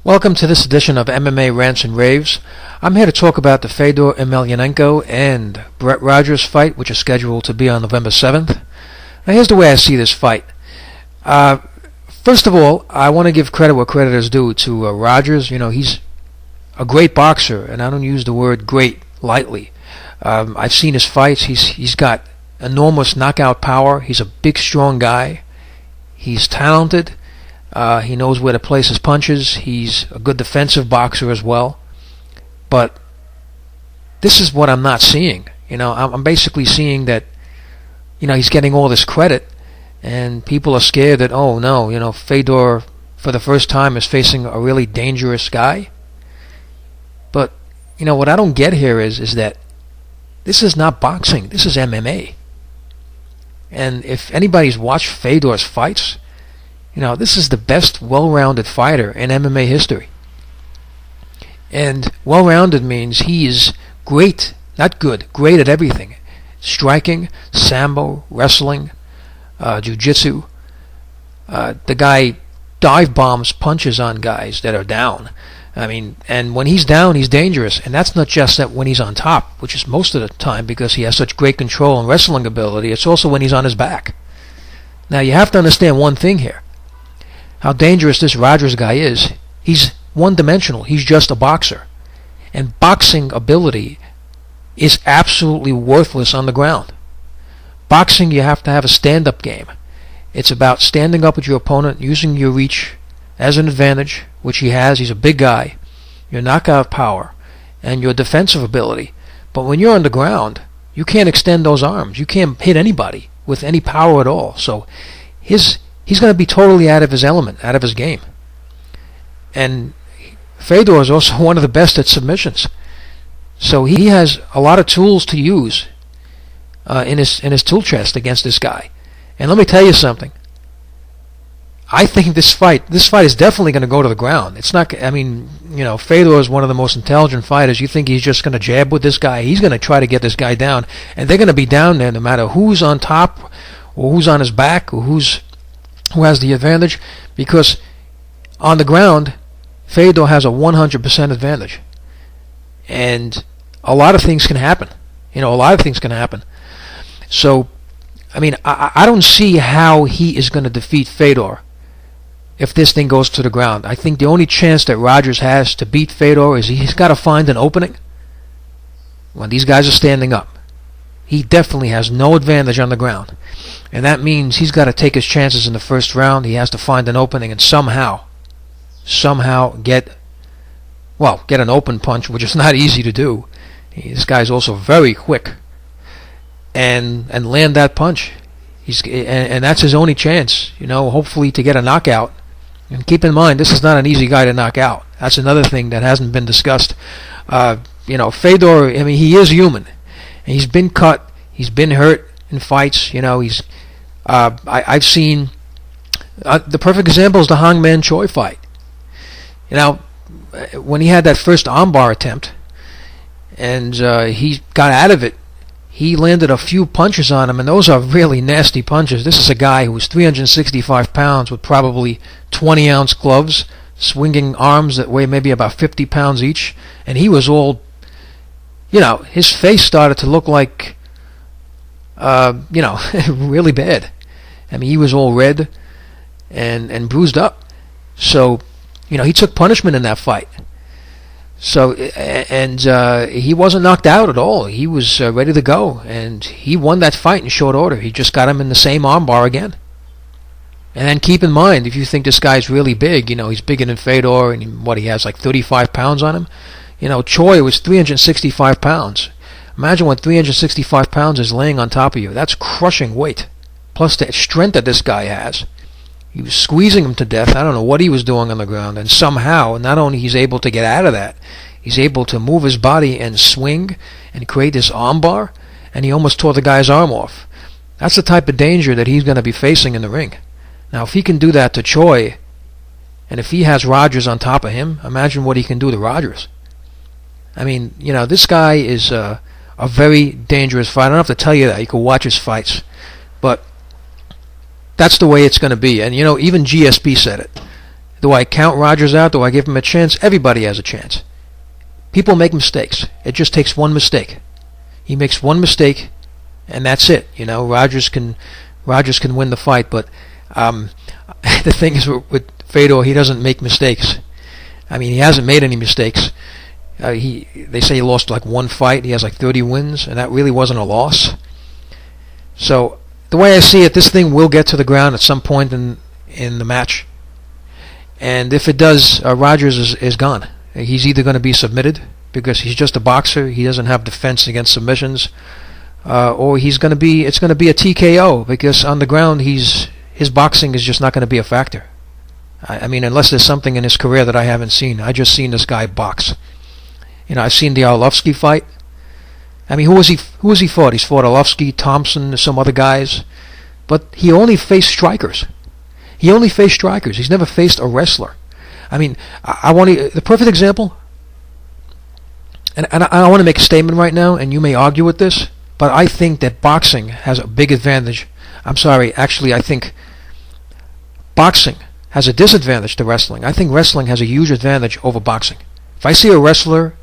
Welcome to this edition of MMA Rants and Raves. I'm here to talk about the Fedor Emelianenko and Brett Rogers fight, which is scheduled to be on November 7th. Now here's the way I see this fight. First of all, I want to give credit where credit is due to Rogers. You know, he's a great boxer, and I don't use the word great lightly. I've seen his fights. He's got enormous knockout power. He's a big, strong guy. He's talented. He knows where to place his punches. He's a good defensive boxer as well. But this is what I'm not seeing. You know, I'm basically seeing that, you know, he's getting all this credit, and people are scared that, oh no, you know, Fedor for the first time is facing a really dangerous guy. But, you know, what I don't get here is that this is not boxing. This is MMA. And if anybody's watched Fedor's fights, you know, this is the best well-rounded fighter in MMA history. And well-rounded means he is great, not good, great at everything. Striking, sambo, wrestling, jiu-jitsu. The guy dive bombs punches on guys that are down. I mean, and when he's down, he's dangerous. And that's not just that when he's on top, which is most of the time because he has such great control and wrestling ability. It's also when he's on his back. Now, you have to understand one thing here. How dangerous this Rogers guy is. He's one-dimensional. He's just a boxer. And boxing ability is absolutely worthless on the ground. Boxing, you have to have a stand-up game. It's about standing up with your opponent, using your reach as an advantage, which he has. He's a big guy. Your knockout power and your defensive ability. But when you're on the ground, you can't extend those arms. You can't hit anybody with any power at all. So he's going to be totally out of his element, out of his game. And Fedor is also one of the best at submissions. So he has a lot of tools to use in his tool chest against this guy. And let me tell you something. I think this fight is definitely going to go to the ground. It's not. I mean, you know, Fedor is one of the most intelligent fighters. You think he's just going to jab with this guy? He's going to try to get this guy down, and they're going to be down there no matter who's on top or who's on his back or who has the advantage, because on the ground, Fedor has a 100% advantage. And a lot of things can happen. You know, a lot of things can happen. So, I mean, I don't see how he is going to defeat Fedor if this thing goes to the ground. I think the only chance that Rogers has to beat Fedor is he's got to find an opening when these guys are standing up. He definitely has no advantage on the ground. And that means he's got to take his chances in the first round. He has to find an opening and somehow get an open punch, which is not easy to do. This guy's also very quick. And land that punch. And that's his only chance, you know, hopefully to get a knockout. And keep in mind, this is not an easy guy to knock out. That's another thing that hasn't been discussed. You know, Fedor, I mean, he is human. And he's been cut. He's been hurt in fights. You know, I've seen the perfect example is the Hangman Choi fight. You know, when he had that first armbar attempt, and he got out of it, he landed a few punches on him, and those are really nasty punches. This is a guy who was 365 pounds with probably 20-ounce gloves, swinging arms that weigh maybe about 50 pounds each, and he was all, you know, his face started to look like, you know, really bad. I mean, he was all red and bruised up. So, you know, he took punishment in that fight. So, and he wasn't knocked out at all. He was ready to go, and he won that fight in short order. He just got him in the same armbar again. And then keep in mind, if you think this guy's really big, you know, he's bigger than Fedor, and he has like 35 pounds on him. You know, Choi was 365 pounds. Imagine what 365 pounds is laying on top of you. That's crushing weight. Plus the strength that this guy has. He was squeezing him to death. I don't know what he was doing on the ground. And somehow, not only he's able to get out of that, he's able to move his body and swing and create this armbar, and he almost tore the guy's arm off. That's the type of danger that he's going to be facing in the ring. Now, if he can do that to Choi, and if he has Rogers on top of him, imagine what he can do to Rogers. I mean, you know, this guy is a very dangerous fighter. I don't have to tell you that. You can watch his fights. But that's the way it's going to be. And, you know, even GSP said it. Do I count Rogers out? Do I give him a chance? Everybody has a chance. People make mistakes. It just takes one mistake. He makes one mistake, and that's it. You know, Rogers can win the fight, but the thing is with Fedor, he doesn't make mistakes. I mean, he hasn't made any mistakes. They say he lost like one fight. He has like 30 wins, and that really wasn't a loss. So the way I see it, this thing will get to the ground at some point in the match. And if it does, Rogers is gone. He's either going to be submitted because he's just a boxer. He doesn't have defense against submissions, or it's going to be a TKO because on the ground his boxing is just not going to be a factor. I mean, unless there's something in his career that I haven't seen. I just seen this guy box. You know, I've seen the Arlovsky fight. I mean, who has he fought? He's fought Arlovsky, Thompson, some other guys, but he only faced strikers. He's never faced a wrestler. I mean, I want to the perfect example. And I want to make a statement right now, and you may argue with this, but I think that boxing has a big advantage. I'm sorry, actually, I think boxing has a disadvantage to wrestling. I think wrestling has a huge advantage over boxing. If I see a wrestler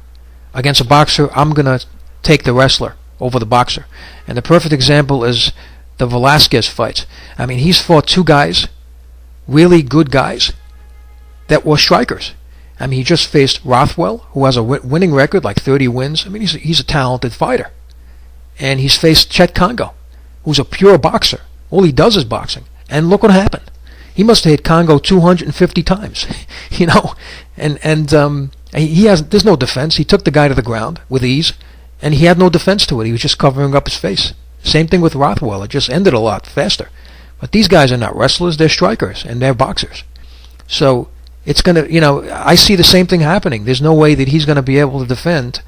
against a boxer, I'm going to take the wrestler over the boxer. And the perfect example is the Velasquez fights. I mean, he's fought two guys, really good guys, that were strikers. I mean, he just faced Rothwell, who has a winning record, like 30 wins. I mean, he's a talented fighter. And he's faced Chet Congo, who's a pure boxer. All he does is boxing. And look what happened. He must have hit Congo 250 times, you know. And there's no defense. He took the guy to the ground with ease, and he had no defense to it. He was just covering up his face. Same thing with Rothwell. It just ended a lot faster. But these guys are not wrestlers. They're strikers, and they're boxers. So it's going to, you know, I see the same thing happening. There's no way that he's going to be able to defend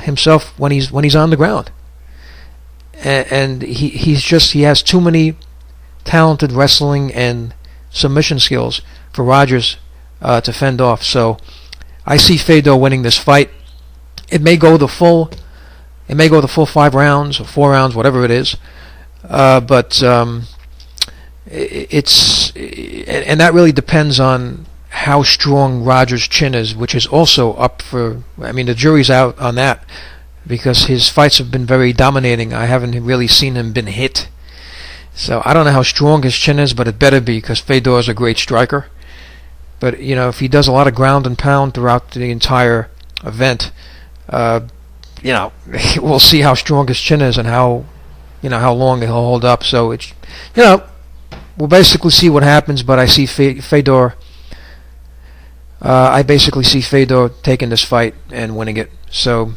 himself when he's on the ground. And he has too many talented wrestling and submission skills for Rogers to fend off. So I see Fedor winning this fight. It may go the full 5 rounds or 4 rounds, whatever it is. But that really depends on how strong Rogers' chin is, which is also up for. I mean, the jury's out on that because his fights have been very dominating. I haven't really seen him been hit. So I don't know how strong his chin is, but it better be because Fedor is a great striker. But you know, if he does a lot of ground and pound throughout the entire event, you know, we'll see how strong his chin is and how long he'll hold up. So it's, you know, we'll basically see what happens. But I see Fedor. I basically see Fedor taking this fight and winning it. So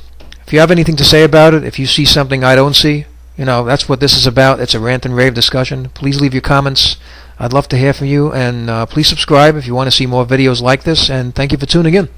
if you have anything to say about it, if you see something I don't see, you know, that's what this is about. It's a rant and rave discussion. Please leave your comments. I'd love to hear from you, and please subscribe if you want to see more videos like this, and thank you for tuning in.